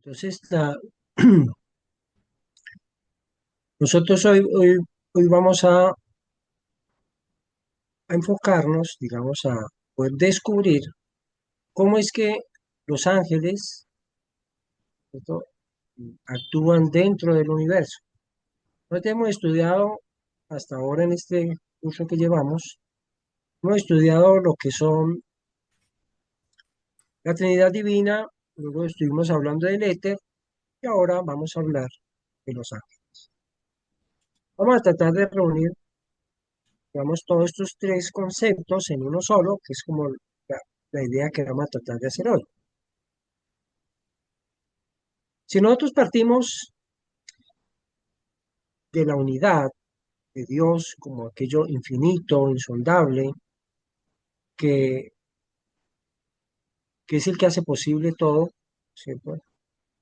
Entonces, nosotros hoy vamos a enfocarnos, digamos, a poder descubrir cómo es que los ángeles, ¿cierto?, actúan dentro del universo. Nosotros hemos estudiado hasta ahora en este curso que llevamos, hemos estudiado lo que son la Trinidad Divina, luego estuvimos hablando del éter y ahora vamos a hablar de los ángeles. Vamos a tratar de reunir, digamos, todos estos tres conceptos en uno solo, que es como la idea que vamos a tratar de hacer hoy. Si nosotros partimos de la unidad de Dios como aquello infinito, insondable, que, que es el que hace posible todo, ¿cierto?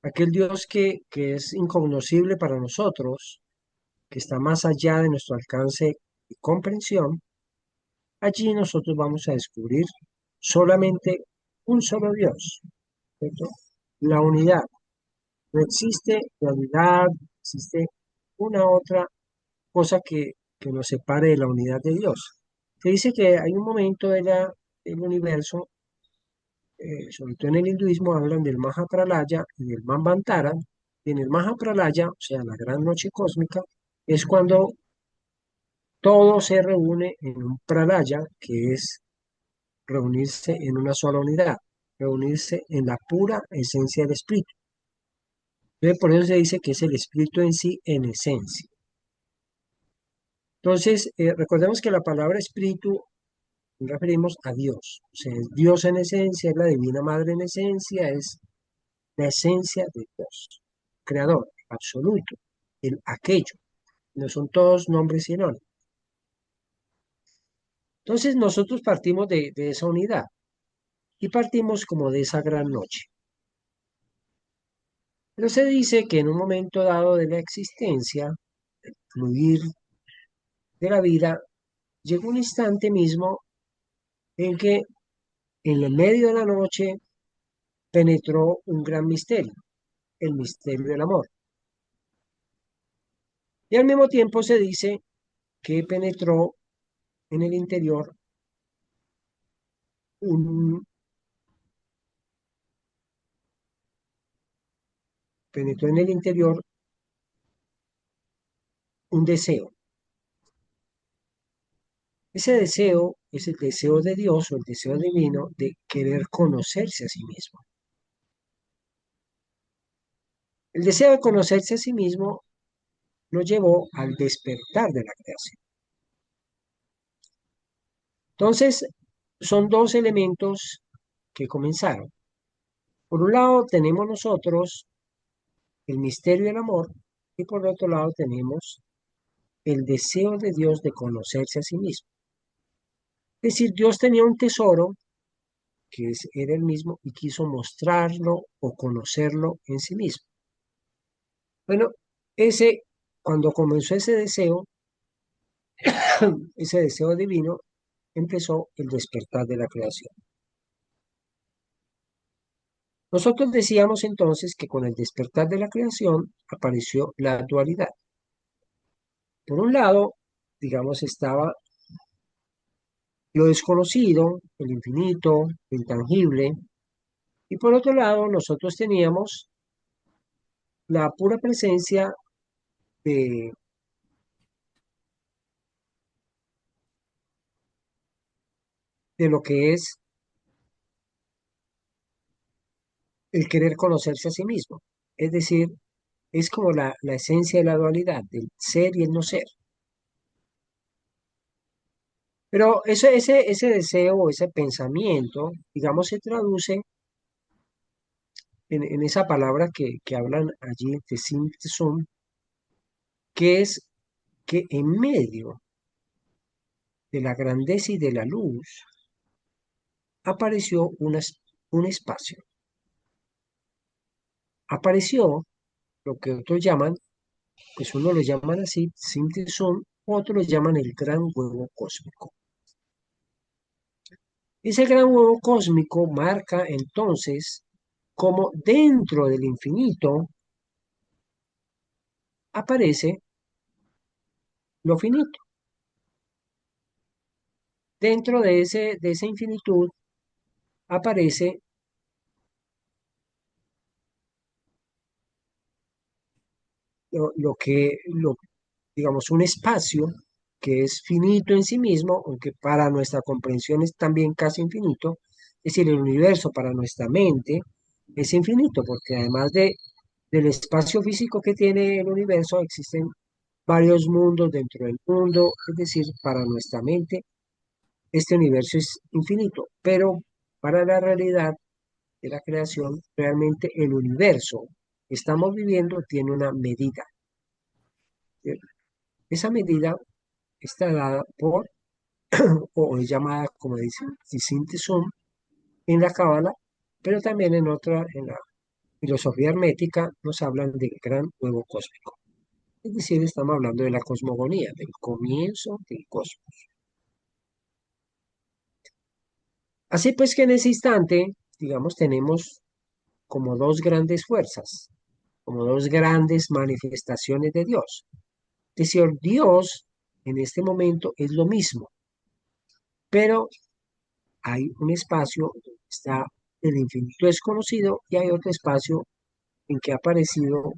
Aquel Dios que es incognoscible para nosotros, que está más allá de nuestro alcance y comprensión, allí nosotros vamos a descubrir solamente un solo Dios, ¿cierto? La unidad. No existe dualidad, no existe una otra cosa que nos separe de la unidad de Dios. Se dice que hay un momento del universo, sobre todo en el hinduismo, hablan del Mahapralaya y del Manvantara. Y en el Mahapralaya, o sea, la gran noche cósmica, es cuando todo se reúne en un pralaya, que es reunirse en una sola unidad, reunirse en la pura esencia del espíritu. Entonces, por eso se dice que es el espíritu en sí, en esencia. Entonces, recordemos que la palabra espíritu nos referimos a Dios. O sea, es Dios en esencia, es la Divina Madre en esencia, es la esencia de Dios, creador, absoluto, el aquello. No son todos nombres sinónimos. Entonces, nosotros partimos de esa unidad y partimos como de esa gran noche. Pero se dice que en un momento dado de la existencia, el fluir de la vida, llegó un instante mismo en que en el medio de la noche penetró un gran misterio, el misterio del amor. Y al mismo tiempo se dice que penetró en el interior un, penetró en el interior un deseo. Ese deseo es el deseo de Dios o el deseo divino de querer conocerse a sí mismo. El deseo de conocerse a sí mismo lo llevó al despertar de la creación. Entonces, son dos elementos que comenzaron. Por un lado tenemos nosotros el misterio del amor y por otro lado tenemos el deseo de Dios de conocerse a sí mismo. Es decir, Dios tenía un tesoro era el mismo y quiso mostrarlo o conocerlo en sí mismo. Bueno, cuando comenzó ese deseo, ese deseo divino, empezó el despertar de la creación. Nosotros decíamos entonces que con el despertar de la creación apareció la dualidad. Por un lado, digamos, estaba lo desconocido, el infinito, lo intangible, y por otro lado, nosotros teníamos la pura presencia de, de lo que es el querer conocerse a sí mismo. Es decir, es como la esencia de la dualidad, del ser y el no ser. Pero ese deseo, ese pensamiento, digamos, se traduce en esa palabra que hablan allí de Sim, que es que en medio de la grandeza y de la luz apareció un espacio. Apareció lo que otros llaman, pues uno lo llaman así, Sim, otros lo llaman el gran huevo cósmico. Ese gran huevo cósmico marca entonces como dentro del infinito aparece lo finito. Dentro de esa infinitud aparece digamos, un espacio que es finito en sí mismo, aunque para nuestra comprensión es también casi infinito, es decir, el universo para nuestra mente es infinito, porque además del espacio físico que tiene el universo, existen varios mundos dentro del mundo, es decir, para nuestra mente este universo es infinito, pero para la realidad de la creación, realmente el universo que estamos viviendo tiene una medida. ¿Cierto? Esa medida está dada por, o es llamada, como dice, Sum en la Cábala, pero también en la filosofía hermética nos hablan del gran huevo cósmico. Es decir, estamos hablando de la cosmogonía, del comienzo del cosmos. Así pues que en ese instante, digamos, tenemos como dos grandes fuerzas, como dos grandes manifestaciones de Dios. Es decir, Dios en este momento es lo mismo, pero hay un espacio donde está el infinito desconocido y hay otro espacio en que ha aparecido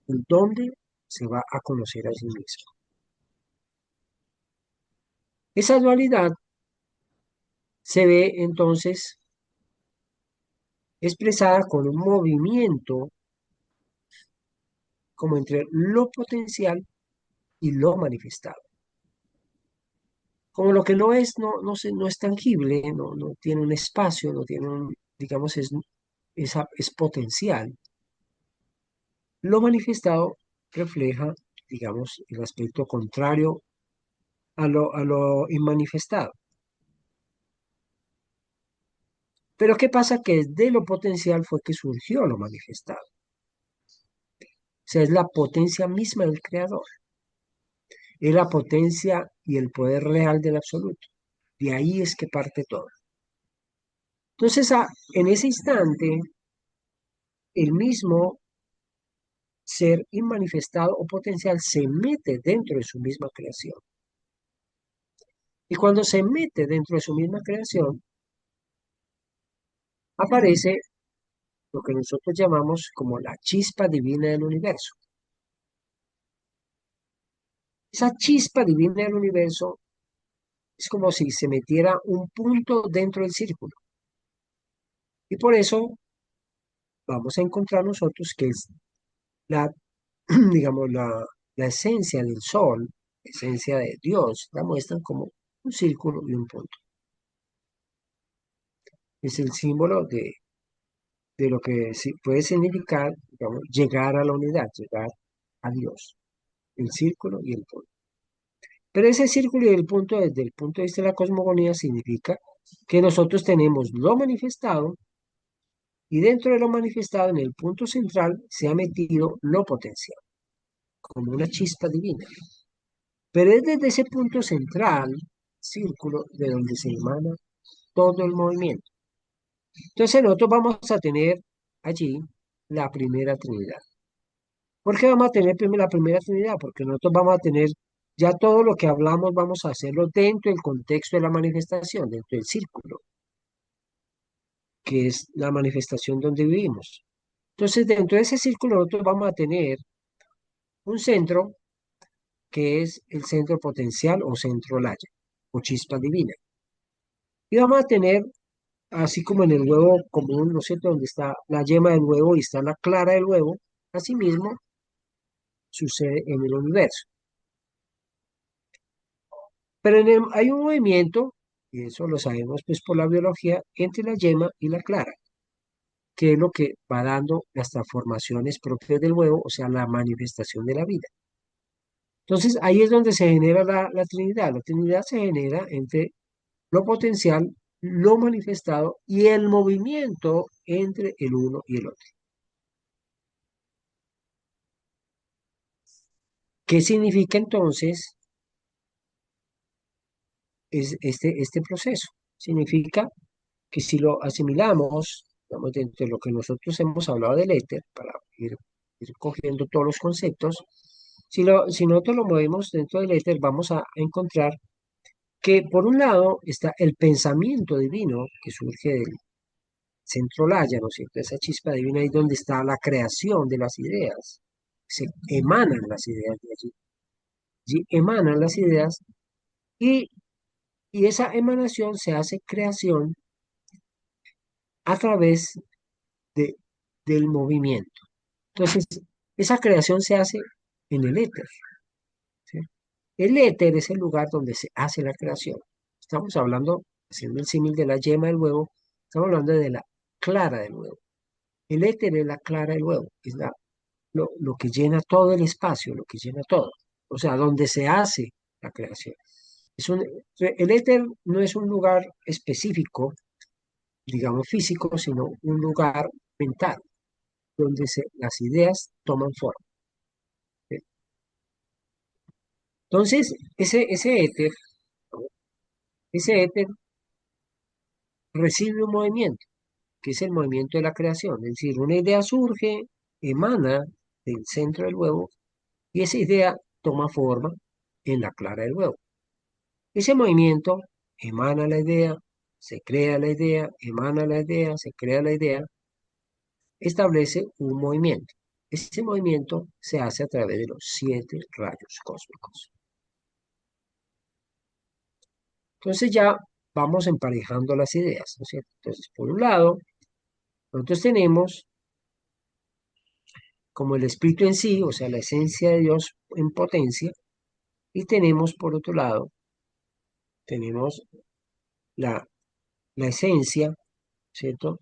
el donde se va a conocer a sí mismo. Esa dualidad se ve entonces expresada con un movimiento como entre lo potencial y lo manifestado. Como lo que no es, no es tangible, no tiene un espacio, no tiene un, digamos, es potencial. Lo manifestado refleja, digamos, el aspecto contrario a lo inmanifestado. Pero ¿qué pasa? Que de lo potencial fue que surgió lo manifestado. O sea, es la potencia misma del creador. Es la potencia y el poder real del absoluto. De ahí es que parte todo. Entonces, en ese instante, el mismo ser inmanifestado o potencial se mete dentro de su misma creación. Y cuando se mete dentro de su misma creación, aparece lo que nosotros llamamos como la chispa divina del universo. Esa chispa divina del universo es como si se metiera un punto dentro del círculo. Y por eso vamos a encontrar nosotros que es la, digamos, la esencia del sol, la esencia de Dios, la muestran como un círculo y un punto. Es el símbolo de lo que puede significar, digamos, llegar a la unidad, llegar a Dios, el círculo y el punto. Pero ese círculo y el punto, desde el punto de vista de la cosmogonía, significa que nosotros tenemos lo manifestado y dentro de lo manifestado, en el punto central, se ha metido lo potencial, como una chispa divina. Pero es desde ese punto central, círculo, de donde se emana todo el movimiento. Entonces nosotros vamos a tener allí la primera Trinidad. ¿Por qué vamos a tener la primera Trinidad? Porque nosotros vamos a tener ya todo lo que hablamos, vamos a hacerlo dentro del contexto de la manifestación, dentro del círculo, que es la manifestación donde vivimos. Entonces, dentro de ese círculo nosotros vamos a tener un centro que es el centro potencial o centro laya, o chispa divina. Y vamos a tener, así como en el huevo común, ¿no es cierto?, donde está la yema del huevo y está la clara del huevo, asimismo sucede en el universo. Pero hay un movimiento, y eso lo sabemos pues por la biología, entre la yema y la clara, que es lo que va dando las transformaciones propias del huevo, o sea, la manifestación de la vida. Entonces ahí es donde se genera la Trinidad. La Trinidad se genera entre lo potencial, lo manifestado y el movimiento entre el uno y el otro. ¿Qué significa entonces este proceso? Significa que si lo asimilamos digamos, dentro de lo que nosotros hemos hablado del éter, para ir cogiendo todos los conceptos, si nosotros lo movemos dentro del éter, vamos a encontrar que por un lado está el pensamiento divino que surge del centro Laya, ¿no es cierto? Esa chispa divina ahí donde está la creación de las ideas. Se emanan las ideas de allí. Allí emanan las ideas y, y esa emanación se hace creación a través de, del movimiento. Entonces, esa creación se hace en el éter, ¿sí? El éter es el lugar donde se hace la creación. Estamos hablando, haciendo el símil de la yema del huevo, estamos hablando de la clara del huevo. El éter es la clara del huevo, es lo que llena todo el espacio, lo que llena todo. O sea, donde se hace la creación. El éter no es un lugar específico, digamos físico, sino un lugar mental, donde las ideas toman forma, ¿sí? Entonces, ese éter recibe un movimiento, que es el movimiento de la creación. Es decir, una idea surge, emana del centro del huevo y esa idea toma forma en la clara del huevo. Ese movimiento emana la idea, se crea la idea, emana la idea, se crea la idea, establece un movimiento. Ese movimiento se hace a través de los 7 rayos cósmicos. Entonces ya vamos emparejando las ideas, ¿no es cierto? Entonces, por un lado, nosotros tenemos como el espíritu en sí, o sea, la esencia de Dios en potencia, y tenemos por otro lado, tenemos la, la esencia, ¿cierto?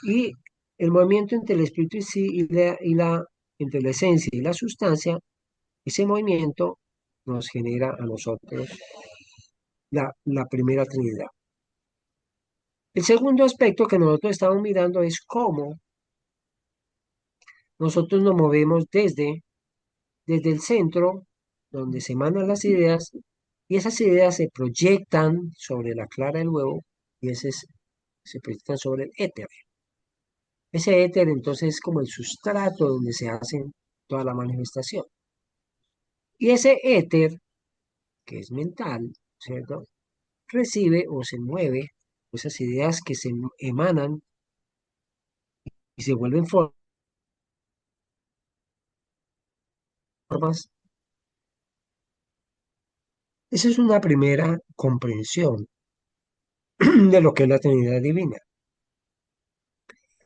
Y el movimiento entre el espíritu en sí entre la esencia y la sustancia, ese movimiento nos genera a nosotros la primera Trinidad. El segundo aspecto que nosotros estamos mirando es cómo nosotros nos movemos desde el centro, donde se emanan las ideas, y esas ideas se proyectan sobre la clara del huevo, y se proyectan sobre el éter. Ese éter entonces es como el sustrato donde se hace toda la manifestación. Y ese éter, que es mental, ¿cierto? Recibe o se mueve esas ideas que se emanan y se vuelven formas. Esa es una primera comprensión de lo que es la Trinidad Divina.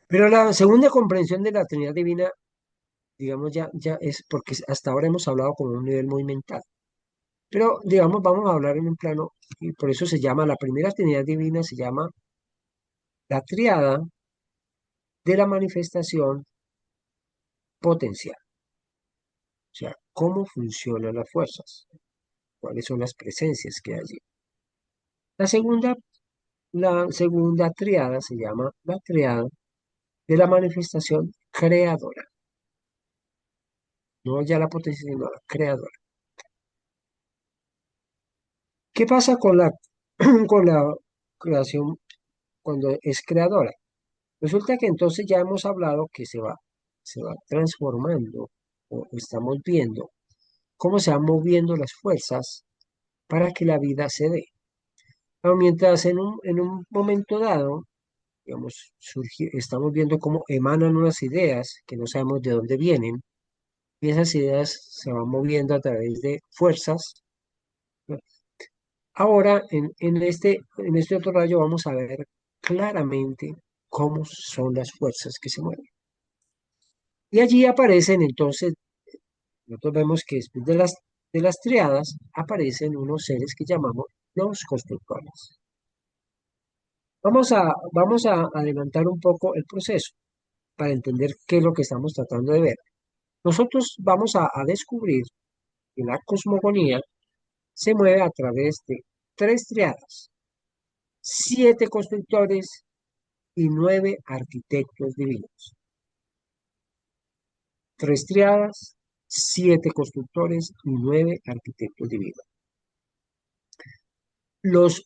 Pero la segunda comprensión de la Trinidad Divina, digamos, ya es porque hasta ahora hemos hablado con un nivel muy mental. Pero, digamos, vamos a hablar en un plano, y por eso se llama, la primera Trinidad Divina se llama la triada de la manifestación potencial. O sea, cómo funcionan las fuerzas, cuáles son las presencias que hay allí. La segunda, la segunda triada se llama la triada de la manifestación creadora. No ya la potencia, sino la creadora. ¿Qué pasa con con la creación cuando es creadora? Resulta que entonces ya hemos hablado que se va transformando, o estamos viendo cómo se van moviendo las fuerzas para que la vida se dé. Pero mientras en un momento dado, digamos, estamos viendo cómo emanan unas ideas que no sabemos de dónde vienen, y esas ideas se van moviendo a través de fuerzas, ¿no? Ahora, en este otro rayo vamos a ver claramente cómo son las fuerzas que se mueven. Y allí aparecen entonces, nosotros vemos que después de las triadas aparecen unos seres que llamamos los constructores. Vamos a adelantar un poco el proceso para entender qué es lo que estamos tratando de ver. Nosotros vamos a descubrir que la cosmogonía se mueve a través de 3 triadas, 7 constructores y 9 arquitectos divinos. 3 triadas, 7 constructores y 9 arquitectos divinos. Los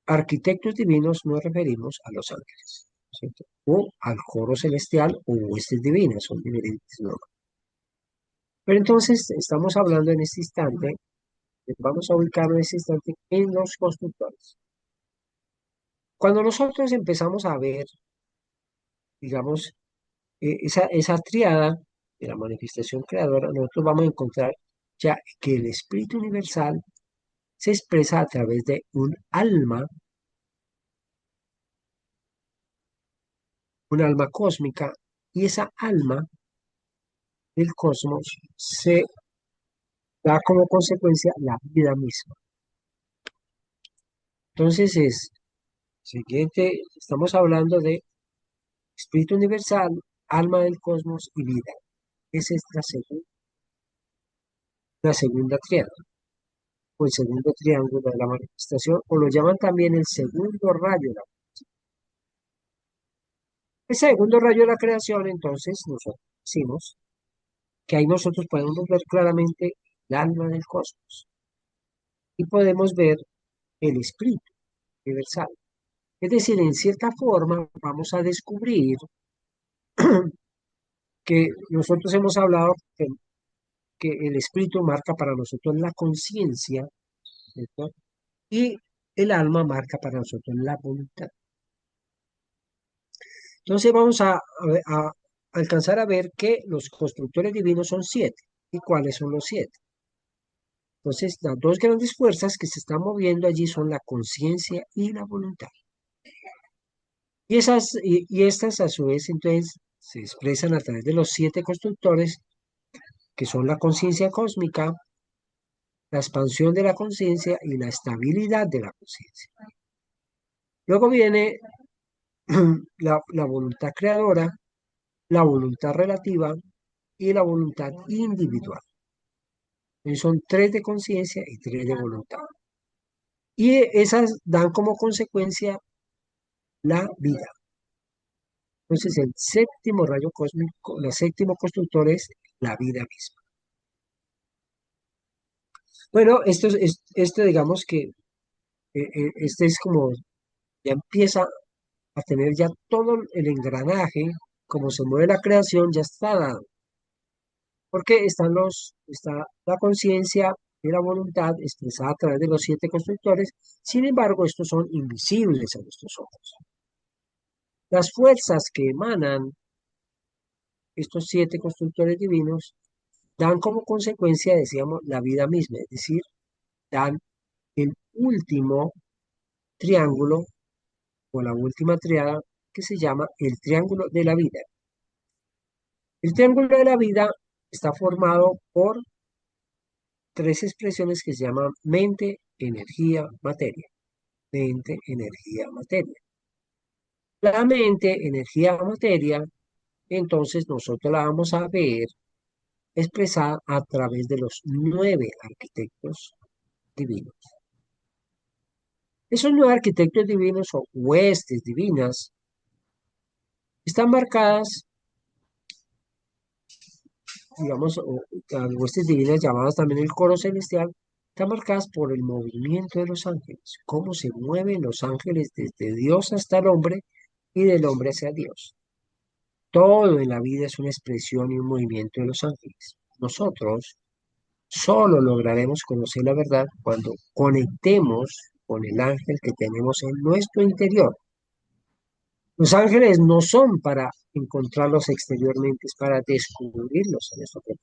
arquitectos divinos nos referimos a los ángeles. ¿cierto? O al coro celestial o huestes divinas, son diferentes nombres. Pero entonces estamos hablando en este instante, vamos a ubicar en este instante en los constructores. Cuando nosotros empezamos a ver, digamos, esa tríada de la manifestación creadora, nosotros vamos a encontrar ya que el Espíritu Universal se expresa a través de un alma cósmica, y esa alma del cosmos se da como consecuencia la vida misma. Entonces siguiente, estamos hablando de Espíritu Universal, alma del cosmos y vida. Esa es la segunda tríada, o el segundo triángulo de la manifestación, o lo llaman también el segundo rayo. El segundo rayo de la creación, entonces, nosotros decimos que ahí nosotros podemos ver claramente el alma del cosmos y podemos ver el espíritu universal. Es decir, en cierta forma vamos a descubrir que nosotros hemos hablado que el espíritu marca para nosotros la conciencia, ¿cierto? Y el alma marca para nosotros la voluntad. Entonces vamos a alcanzar a ver que los constructores divinos son 7. ¿Y cuáles son los 7? Entonces, las dos grandes fuerzas que se están moviendo allí son la conciencia y la voluntad. Y estas a su vez entonces se expresan a través de los 7 constructores, que son la conciencia cósmica, la expansión de la conciencia y la estabilidad de la conciencia. Luego viene la voluntad creadora, la voluntad relativa y la voluntad individual. Son 3 de conciencia y 3 de voluntad. Y esas dan como consecuencia la vida. Entonces, el séptimo rayo cósmico, el séptimo constructor es la vida misma. Bueno, esto digamos que este es como, ya empieza a tener ya todo el engranaje, como se mueve la creación, ya está dado. Porque está la conciencia y la voluntad expresada a través de los 7 constructores. Sin embargo, estos son invisibles a nuestros ojos. Las fuerzas que emanan estos 7 constructores divinos dan como consecuencia, decíamos, la vida misma, es decir, dan el último triángulo o la última triada que se llama el triángulo de la vida. El triángulo de la vida está formado por 3 expresiones que se llaman mente, energía, materia. Mente, energía, materia. La mente, energía, materia, entonces nosotros la vamos a ver expresada a través de los 9 arquitectos divinos. Esos 9 arquitectos divinos o huestes divinas están marcadas, digamos, las huestes divinas llamadas también el coro celestial, están marcadas por el movimiento de los ángeles, cómo se mueven los ángeles desde Dios hasta el hombre y del hombre hacia Dios. Todo en la vida es una expresión y un movimiento de los ángeles. Nosotros solo lograremos conocer la verdad cuando conectemos con el ángel que tenemos en nuestro interior. Los ángeles no son para encontrarlos exteriormente, es para descubrirlos en nuestro cuerpo.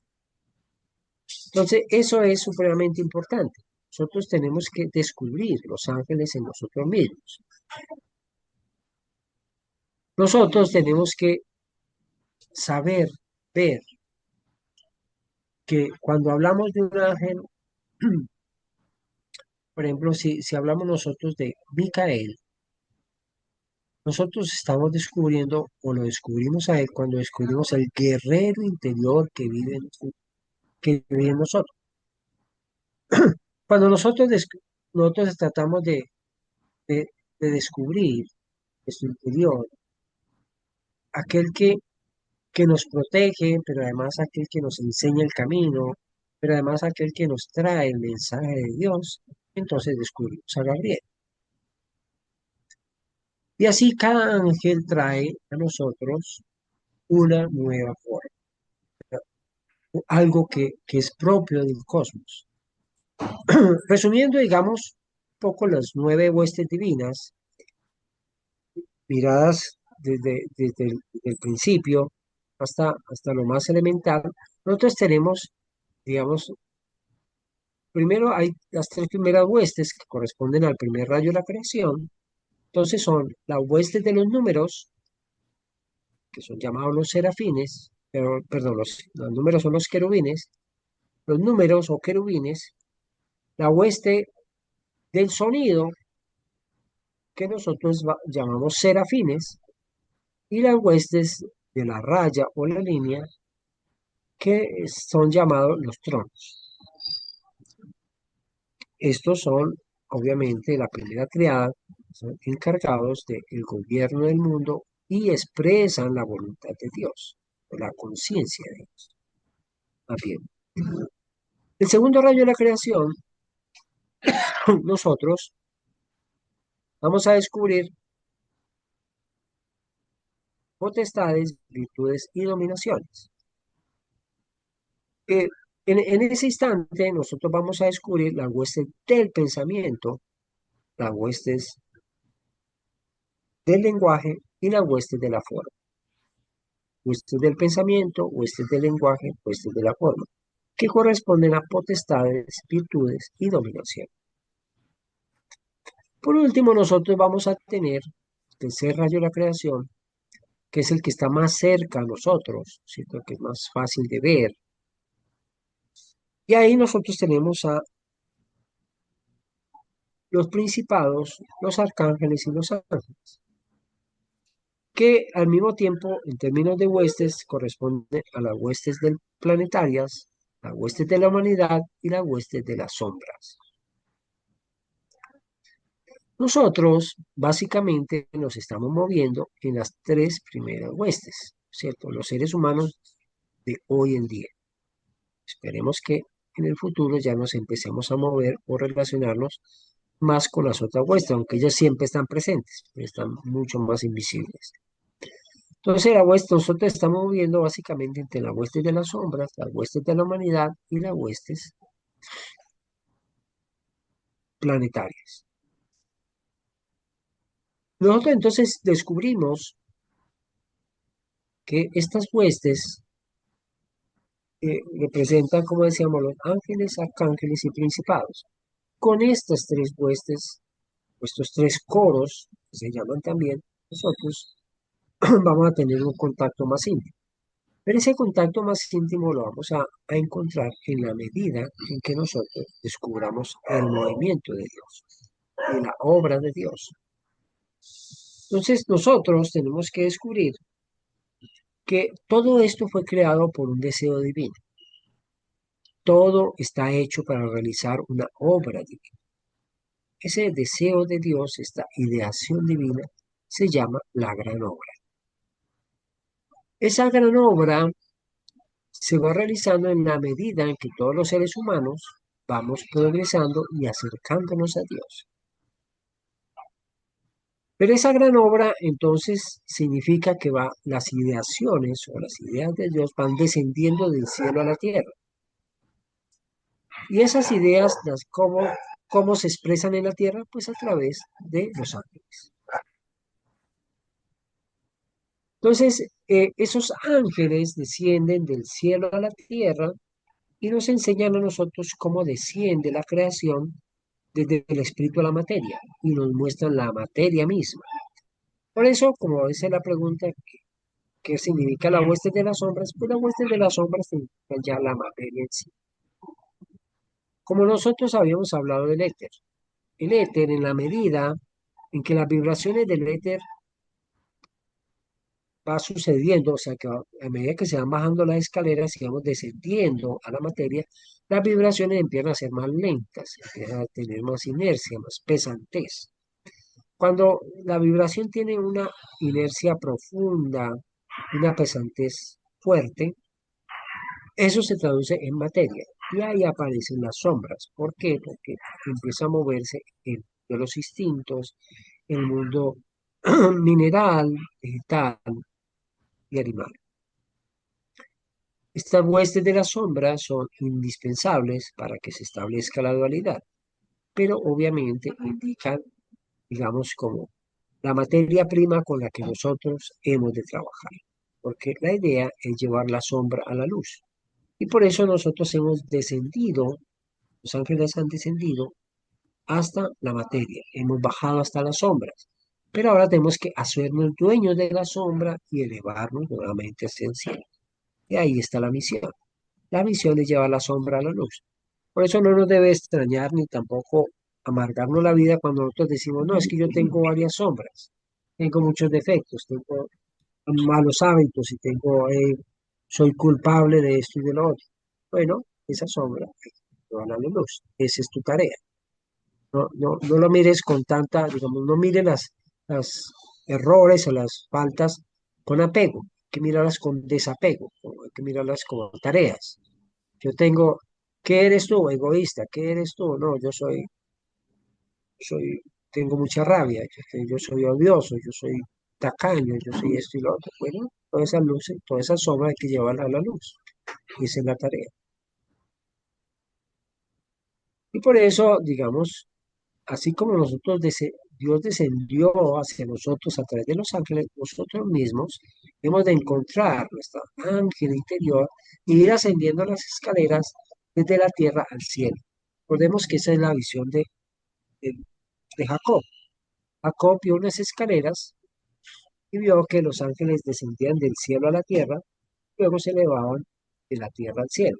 Entonces, eso es supremamente importante. Nosotros tenemos que descubrir los ángeles en nosotros mismos. Nosotros tenemos que saber, ver que cuando hablamos de un ángel, por ejemplo, si hablamos nosotros de Micael, nosotros estamos descubriendo, o lo descubrimos a él cuando descubrimos el guerrero interior que vive en nosotros. Cuando nosotros tratamos de- de descubrir nuestro interior, aquel que nos protege, pero además aquel que nos enseña el camino, pero además aquel que nos trae el mensaje de Dios, entonces descubrimos a Gabriel. Y así cada ángel trae a nosotros una nueva forma, algo que es propio del cosmos. Resumiendo, digamos, un poco las 9 huestes divinas, miradas desde el principio hasta lo más elemental, nosotros tenemos, digamos, primero hay las 3 primeras huestes que corresponden al primer rayo de la creación. Entonces son las huestes de los números, que son llamados los serafines, pero, perdón, los números son los querubines, los números o querubines, la hueste del sonido, que nosotros llamamos serafines, y las huestes de la raya o la línea, que son llamados los tronos. Estos son, obviamente, la primera triada, son encargados del gobierno del mundo y expresan la voluntad de Dios, la conciencia de Dios. Más bien, el segundo rayo de la creación, nosotros vamos a descubrir potestades, virtudes y dominaciones. Eh, en ese instante, nosotros vamos a descubrir las huestes del pensamiento, las huestes del lenguaje y las huestes de la forma. Huestes del pensamiento, huestes del lenguaje, huestes de la forma, que corresponden a potestades, virtudes y dominación. Por último, nosotros vamos a tener el tercer rayo de la creación, que es el que está más cerca a nosotros, ¿cierto? Que es más fácil de ver. Y ahí nosotros tenemos a los principados, los arcángeles y los ángeles, que al mismo tiempo, en términos de huestes, corresponden a las huestes planetarias, las huestes de la humanidad y las huestes de las sombras. Nosotros básicamente nos estamos moviendo en las 3 primeras huestes, ¿cierto? Los seres humanos de hoy en día. Esperemos que en el futuro ya nos empecemos a mover o relacionarnos más con las otras huestes, aunque ellas siempre están presentes, pero están mucho más invisibles. Entonces, nosotros estamos moviendo básicamente entre las huestes de las sombras, las huestes de la humanidad y las huestes planetarias. Nosotros entonces descubrimos que estas huestes representan, como decíamos, los ángeles, arcángeles y principados. Con estas 3 huestes, estos 3 coros, que se llaman también, nosotros vamos a tener un contacto más íntimo. Pero ese contacto más íntimo lo vamos a encontrar en la medida en que nosotros descubramos el movimiento de Dios y la obra de Dios. Entonces nosotros tenemos que descubrir que todo esto fue creado por un deseo divino. Todo está hecho para realizar una obra divina. Ese deseo de Dios, esta ideación divina, se llama la gran obra. Esa gran obra se va realizando en la medida en que todos los seres humanos vamos progresando y acercándonos a Dios. Pero esa gran obra entonces significa que las ideaciones o las ideas de Dios van descendiendo del cielo a la tierra. Y esas ideas, ¿cómo se expresan en la tierra? Pues a través de los ángeles. Entonces, esos ángeles descienden del cielo a la tierra y nos enseñan a nosotros cómo desciende la creación desde el espíritu a la materia y nos muestran la materia misma. Por eso, como dice la pregunta, ¿qué significa la hueste de las sombras? Pues la hueste de las sombras significa ya la materia en sí. Como nosotros habíamos hablado del éter, el éter en la medida en que las vibraciones del éter va sucediendo, o sea que a medida que se van bajando las escaleras y vamos descendiendo a la materia, las vibraciones empiezan a ser más lentas, empiezan a tener más inercia, más pesantez. Cuando la vibración tiene una inercia profunda, una pesantez fuerte, eso se traduce en materia y ahí aparecen las sombras. ¿Por qué? Porque empieza a moverse de los instintos, el mundo mineral, vegetal y animal. Estas huestes de la sombra son indispensables para que se establezca la dualidad, pero obviamente indican, digamos, como la materia prima con la que nosotros hemos de trabajar, porque la idea es llevar la sombra a la luz. Y por eso nosotros hemos descendido, los ángeles han descendido hasta la materia, hemos bajado hasta las sombras, pero ahora tenemos que hacernos dueños de la sombra y elevarnos nuevamente hacia el cielo. Y ahí está la misión. La misión es llevar la sombra a la luz. Por eso no nos debe extrañar ni tampoco amargarnos la vida cuando nosotros decimos, no, es que yo tengo varias sombras, tengo muchos defectos, tengo malos hábitos y soy culpable de esto y de lo otro. Bueno, esa sombra hay que llevarla a la luz. Esa es tu tarea. No lo mires con tanta, digamos, no mires las errores o las faltas con apego, hay que mirarlas con desapego, hay que mirarlas como tareas. Yo tengo, ¿qué eres tú, egoísta? ¿Qué eres tú? No, tengo mucha rabia, yo soy odioso, yo soy tacaño, yo soy esto y lo otro. Bueno, todas esas luces, todas esas sombras hay que llevarlas a la luz. Y esa es la tarea. Y por eso, digamos, así como Dios descendió hacia nosotros a través de los ángeles, nosotros mismos hemos de encontrar nuestro ángel interior y ir ascendiendo las escaleras desde la tierra al cielo. Recordemos que esa es la visión de, de Jacob. Jacob vio unas escaleras y vio que los ángeles descendían del cielo a la tierra, luego se elevaban de la tierra al cielo.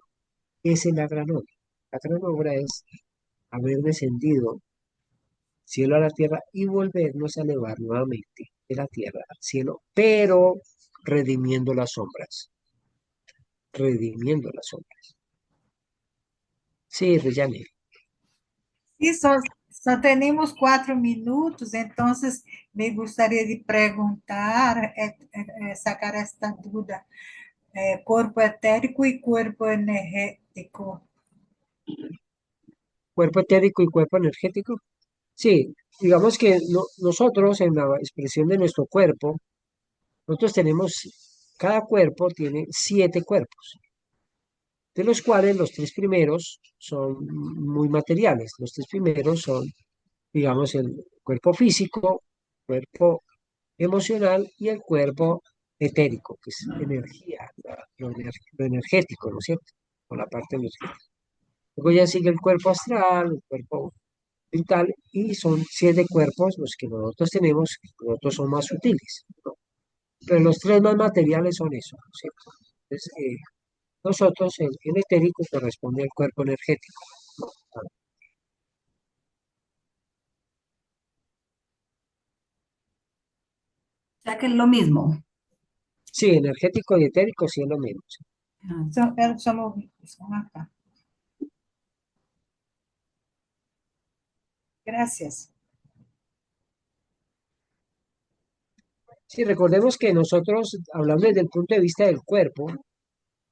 Esa es la gran obra. La gran obra es haber descendido cielo a la tierra y volvernos a elevar nuevamente de la tierra al cielo, pero redimiendo las sombras, redimiendo las sombras. Sí, Reyane. E só temos 4 minutos, então me gostaria de perguntar, sacar esta dúvida, corpo etérico e corpo energético. Cuerpo etérico y cuerpo energético. Sí, digamos que nosotros en la expresión de nuestro cuerpo, nosotros cada cuerpo tiene 7 cuerpos, de los cuales los 3 primeros son muy materiales. Los 3 primeros son, digamos, el cuerpo físico, cuerpo emocional y el cuerpo etérico, que es energía, lo energético, ¿no es cierto? Con la parte energética. Luego ya sigue el cuerpo astral, el cuerpo mental, y son 7 cuerpos los que nosotros tenemos, los otros son más sutiles, ¿no? Pero los 3 más materiales son eso, ¿no es cierto? Entonces, nosotros, el etérico corresponde al cuerpo energético, ¿no? O sea que es lo mismo. Sí, energético y etérico sí es lo mismo. Sí. Ah, São acá. Gracias. Sí, recordemos que nosotros, hablando desde el punto de vista del cuerpo,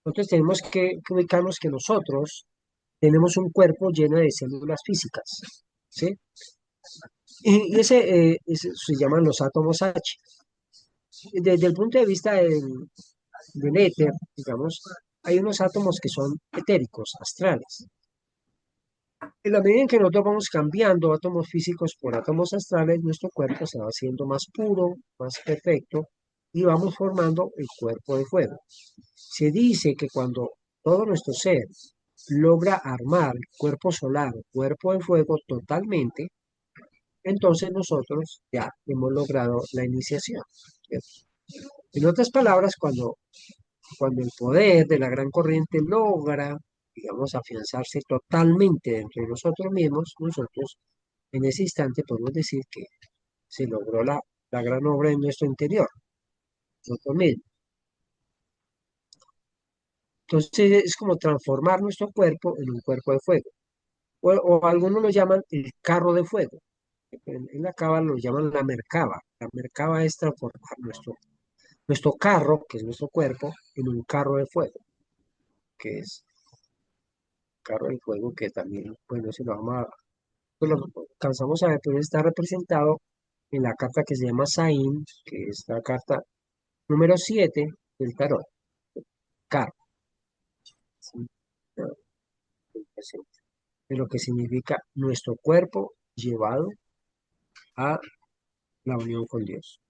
nosotros tenemos que ubicarnos que nosotros tenemos un cuerpo lleno de células físicas, ¿sí? Ese se llaman los átomos H. Desde el punto de vista del éter, digamos, hay unos átomos que son etéricos, astrales. En la medida en que nosotros vamos cambiando átomos físicos por átomos astrales, nuestro cuerpo se va haciendo más puro, más perfecto, y vamos formando el cuerpo de fuego. Se dice que cuando todo nuestro ser logra armar el cuerpo solar, cuerpo de fuego totalmente, entonces nosotros ya hemos logrado la iniciación, ¿cierto? En otras palabras, cuando el poder de la gran corriente logra, digamos, afianzarse totalmente dentro de nosotros mismos, nosotros en ese instante podemos decir que se logró la gran obra en nuestro interior, nosotros mismos. Entonces es como transformar nuestro cuerpo en un cuerpo de fuego. O algunos lo llaman el carro de fuego. En la cábala lo llaman la merkaba. La merkaba es transformar nuestro carro, que es nuestro cuerpo, en un carro de fuego, que es carro de fuego que también, bueno, si lo vamos a, pues lo alcanzamos a ver, pero está representado en la carta que se llama Saín, que es la carta número 7 del tarot, karma, ¿sí? Ah, presente, de lo que significa nuestro cuerpo llevado a la unión con Dios.